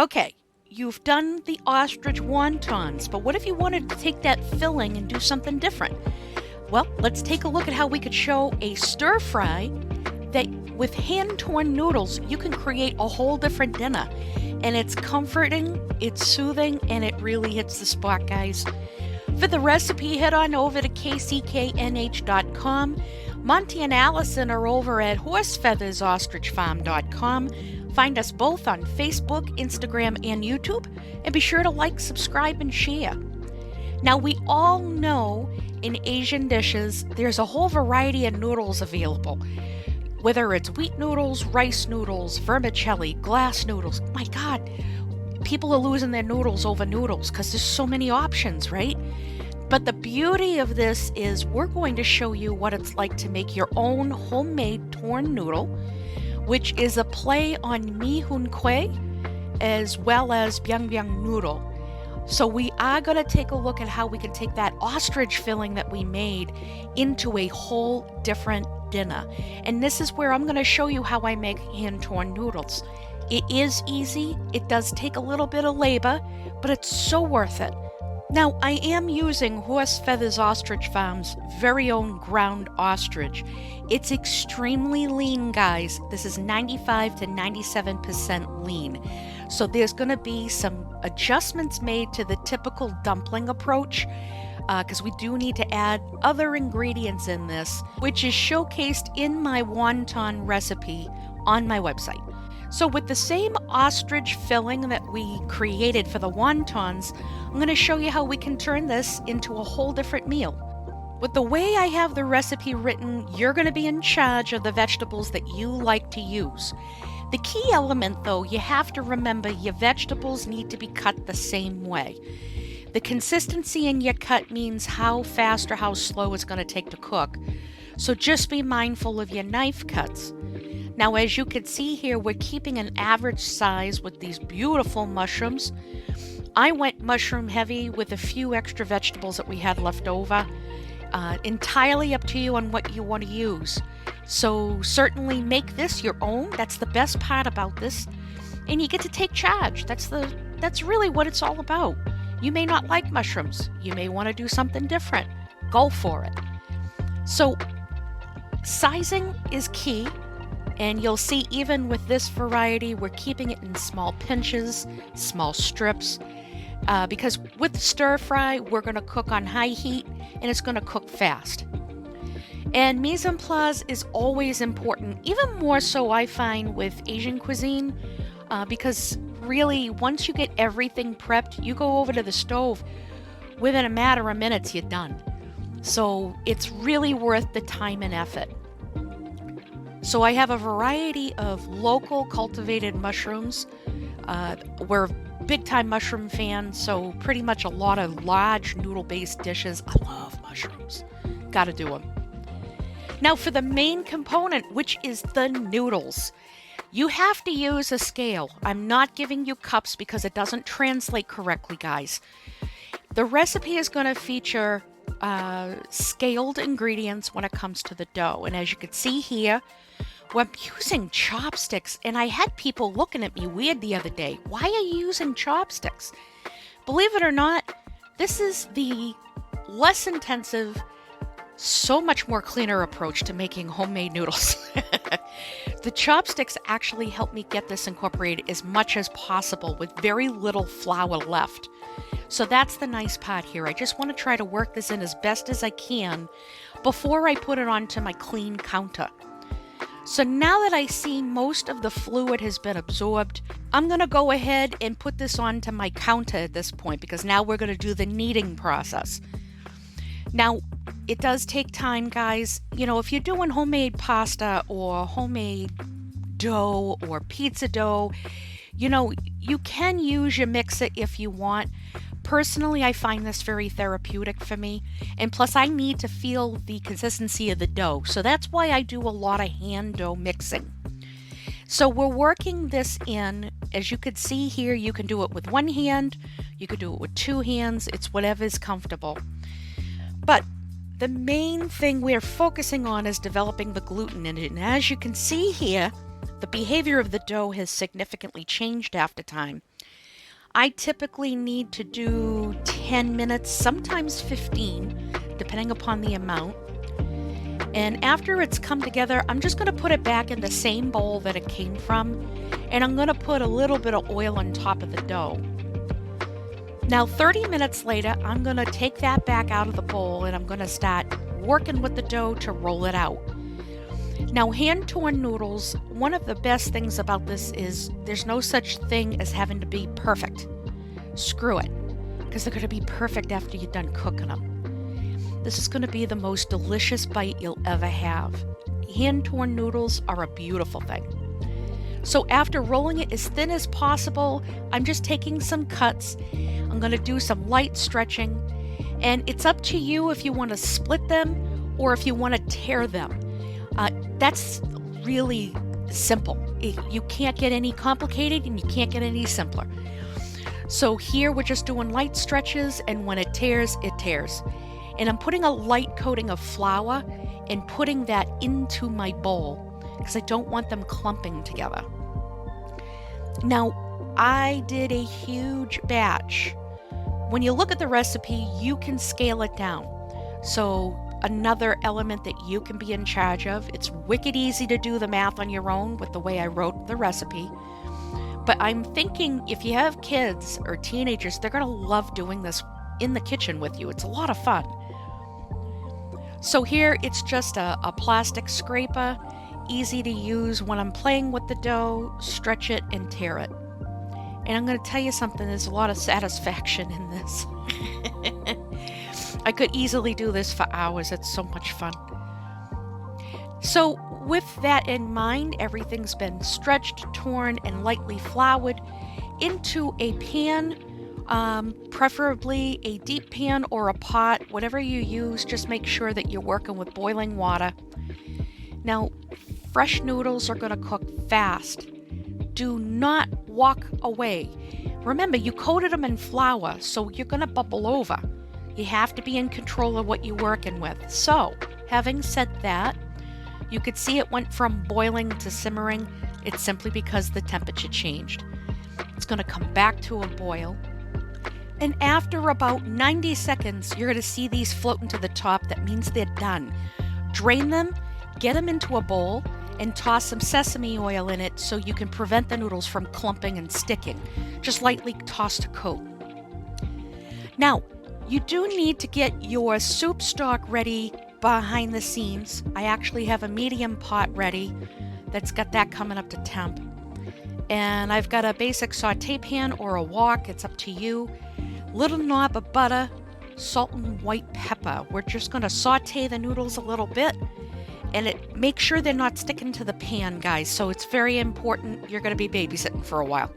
Okay, you've done the ostrich wontons, but what if you wanted to take that filling and do something different? Well, let's take a look at how we could show a stir fry that with hand-torn noodles, you can create a whole different dinner. And it's comforting, it's soothing, and it really hits the spot, guys. For the recipe, head on over to kcknh.com. Monty and Allison are over at horsefeathersostrichfarm.com. Find us both on Facebook, Instagram, and YouTube. And be sure to like, subscribe, and share. Now, we all know in Asian dishes, there's a whole variety of noodles available. Whether it's wheat noodles, rice noodles, vermicelli, glass noodles. My God, people are losing their noodles over noodles because there's so many options, right? But the beauty of this is we're going to show you what it's like to make your own homemade torn noodle, which is a play on mi hun kwe as well as byung byung noodle. So we are going to take a look at how we can take that ostrich filling that we made into a whole different dinner. And this is where I'm going to show you how I make hand-torn noodles. It is easy, it does take a little bit of labor, but it's so worth it. Now, I am using Horsefeathers Ostrich Farm's very own ground ostrich. It's extremely lean, guys. This is 95 to 97% lean. So there's going to be some adjustments made to the typical dumpling approach, because we do need to add other ingredients in this, which is showcased in my wonton recipe on my website. So with the same ostrich filling that we created for the wontons, I'm going to show you how we can turn this into a whole different meal. With the way I have the recipe written, you're going to be in charge of the vegetables that you like to use. The key element, though, you have to remember your vegetables need to be cut the same way. The consistency in your cut means how fast or how slow it's going to take to cook. So just be mindful of your knife cuts. Now, as you can see here, we're keeping an average size with these beautiful mushrooms. I went mushroom heavy with a few extra vegetables that we had left over. Entirely up to you on what you want to use. So certainly make this your own. That's the best part about this. And you get to take charge. That's really what it's all about. You may not like mushrooms. You may want to do something different. Go for it. So sizing is key. And you'll see even with this variety, we're keeping it in small pinches, small strips. Because with the stir fry, we're going to cook on high heat and it's going to cook fast. And mise en place is always important, even more so I find with Asian cuisine, because really once you get everything prepped, you go over to the stove, within a matter of minutes you're done. So it's really worth the time and effort. So I have a variety of local cultivated mushrooms. We're big-time mushroom fans, so pretty much a lot of large noodle-based dishes. I love mushrooms. Gotta do them. Now for the main component, which is the noodles. You have to use a scale. I'm not giving you cups because it doesn't translate correctly, guys. The recipe is going to feature scaled ingredients when it comes to the dough. And as you can see here, I'm using chopsticks, and I had people looking at me weird the other day. Why are you using chopsticks? Believe it or not, this is the less intensive, so much more cleaner approach to making homemade noodles. The chopsticks actually help me get this incorporated as much as possible with very little flour left. So that's the nice part here. I just want to try to work this in as best as I can before I put it onto my clean counter. So now that I see most of the fluid has been absorbed, I'm going to go ahead and put this onto my counter at this point because now we're going to do the kneading process. Now, it does take time, guys. You know, if you're doing homemade pasta or homemade dough or pizza dough, you know, you can use your mixer if you want. Personally, I find this very therapeutic for me, and plus I need to feel the consistency of the dough, so that's why I do a lot of hand dough mixing. So we're working this in, as you can see here, you can do it with one hand, you can do it with two hands, it's whatever's comfortable. But the main thing we're focusing on is developing the gluten in it, and as you can see here, the behavior of the dough has significantly changed after time. I typically need to do 10 minutes, sometimes 15, depending upon the amount. And after it's come together, I'm just going to put it back in the same bowl that it came from, and I'm going to put a little bit of oil on top of the dough. Now 30 minutes later, I'm going to take that back out of the bowl and I'm going to start working with the dough to roll it out. Now, hand-torn noodles, one of the best things about this is there's no such thing as having to be perfect. Screw it, because they're going to be perfect after you're done cooking them. This is going to be the most delicious bite you'll ever have. Hand-torn noodles are a beautiful thing. So after rolling it as thin as possible, I'm just taking some cuts. I'm going to do some light stretching, and it's up to you if you want to split them or if you want to tear them. That's really simple. You can't get any complicated and you can't get any simpler. So here we're just doing light stretches, and when it tears, it tears. And I'm putting a light coating of flour and putting that into my bowl because I don't want them clumping together. Now, I did a huge batch. When you look at the recipe, you can scale it down. So another element that you can be in charge of. It's wicked easy to do the math on your own with the way I wrote the recipe. But I'm thinking if you have kids or teenagers, they're going to love doing this in the kitchen with you. It's a lot of fun. So here it's just a plastic scraper, easy to use when I'm playing with the dough, stretch it and tear it. And I'm going to tell you something, there's a lot of satisfaction in this. I could easily do this for hours. It's so much fun. So with that in mind, everything's been stretched, torn, and lightly floured into a pan, preferably a deep pan or a pot, whatever you use. Just make sure that you're working with boiling water. Now, fresh noodles are going to cook fast. Do not walk away. Remember, you coated them in flour, so you're going to bubble over. You have to be in control of what you're working with. So, having said that, you could see it went from boiling to simmering. It's simply because the temperature changed. It's going to come back to a boil. And after about 90 seconds, you're going to see these floating to the top. That means they're done. Drain them, get them into a bowl, and toss some sesame oil in it so you can prevent the noodles from clumping and sticking. Just lightly toss to coat. Now, you do need to get your soup stock ready behind the scenes. I actually have a medium pot ready that's got that coming up to temp. And I've got a basic saute pan or a wok, it's up to you. Little knob of butter, salt and white pepper. We're just going to saute the noodles a little bit. And make sure they're not sticking to the pan, guys. So it's very important. You're going to be babysitting for a while.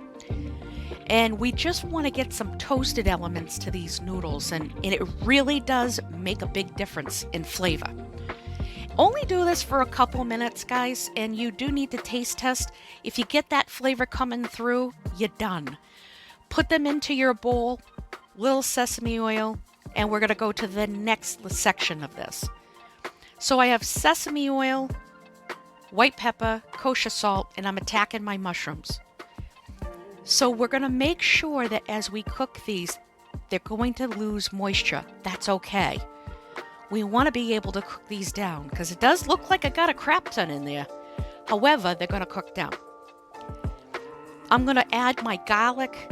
And we just want to get some toasted elements to these noodles, and it really does make a big difference in flavor. Only do this for a couple minutes, guys, and you do need to taste test. If you get that flavor coming through, you're done. Put them into your bowl, little sesame oil, and we're going to go to the next section of this. So I have sesame oil, white pepper, kosher salt, and I'm attacking my mushrooms. So we're going to make sure that as we cook these, they're going to lose moisture. That's okay. We want to be able to cook these down because it does look like I got a crap ton in there. However, they're going to cook down. I'm going to add my garlic.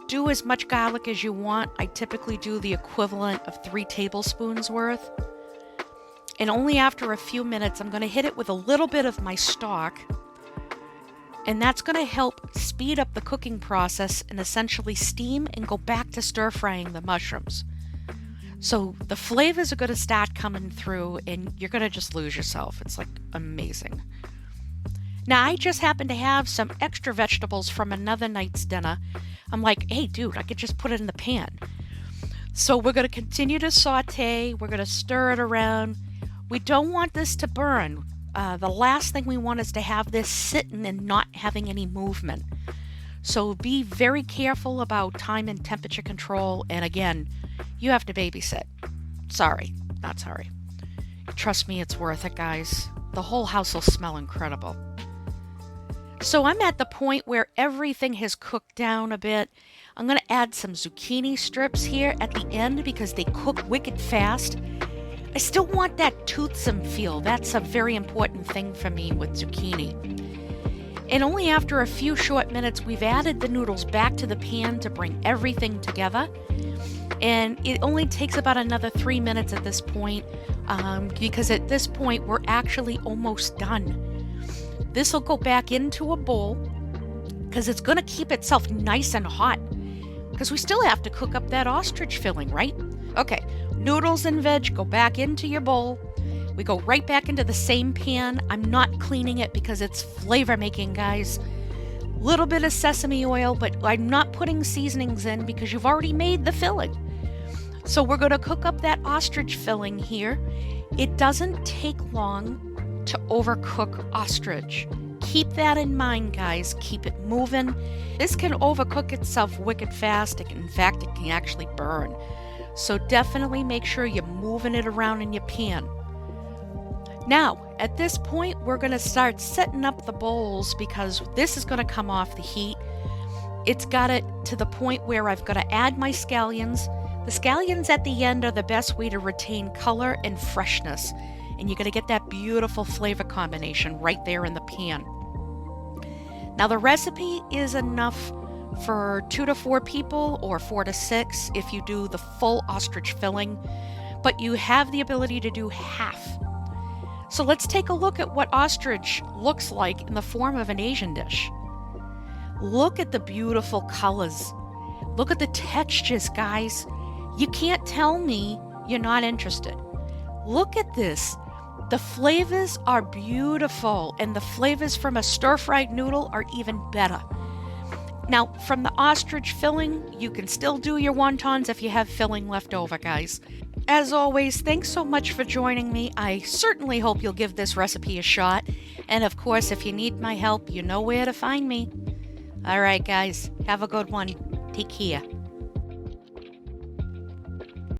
Do as much garlic as you want. I typically do the equivalent of 3 tablespoons worth. And only after a few minutes, I'm going to hit it with a little bit of my stock. And that's going to help speed up the cooking process and essentially steam and go back to stir frying the mushrooms. So the flavors are going to start coming through and you're going to just lose yourself. It's like amazing. Now I just happen to have some extra vegetables from another night's dinner. I'm like, hey dude, I could just put it in the pan. So we're going to continue to saute. We're going to stir it around. We don't want this to burn. The last thing we want is to have this sitting and not having any movement. So be very careful about time and temperature control. And again, you have to babysit. Sorry, not sorry. Trust me, it's worth it, guys. The whole house will smell incredible. So I'm at the point where everything has cooked down a bit. I'm going to add some zucchini strips here at the end because they cook wicked fast. I still want that toothsome feel. That's a very important thing for me with zucchini. And only after a few short minutes, we've added the noodles back to the pan to bring everything together. And it only takes about another 3 minutes at this point, because at this point, we're actually almost done. This will go back into a bowl because it's going to keep itself nice and hot because we still have to cook up that ostrich filling, right? Okay, noodles and veg go back into your bowl. We go right back into the same pan. I'm not cleaning it because it's flavor making, guys. Little bit of sesame oil, but I'm not putting seasonings in because you've already made the filling. So we're going to cook up that ostrich filling here. It doesn't take long to overcook ostrich. Keep that in mind, guys. Keep it moving. This can overcook itself wicked fast. In fact, it can actually burn. So definitely make sure you're moving it around in your pan. Now, at this point, we're going to start setting up the bowls because this is going to come off the heat. It's got it to the point where I've got to add my scallions. The scallions at the end are the best way to retain color and freshness. And you're going to get that beautiful flavor combination right there in the pan. Now the recipe is enough for 2 to 4 people or 4 to 6 if you do the full ostrich filling, but you have the ability to do half. So let's take a look at what ostrich looks like in the form of an Asian dish. Look at the beautiful colors. Look at the textures, guys. You can't tell me you're not interested. Look at this. The flavors are beautiful, and the flavors from a stir-fried noodle are even better. Now, from the ostrich filling, you can still do your wontons if you have filling left over, guys. As always, thanks so much for joining me. I certainly hope you'll give this recipe a shot. And of course, if you need my help, you know where to find me. All right, guys, have a good one. Take care.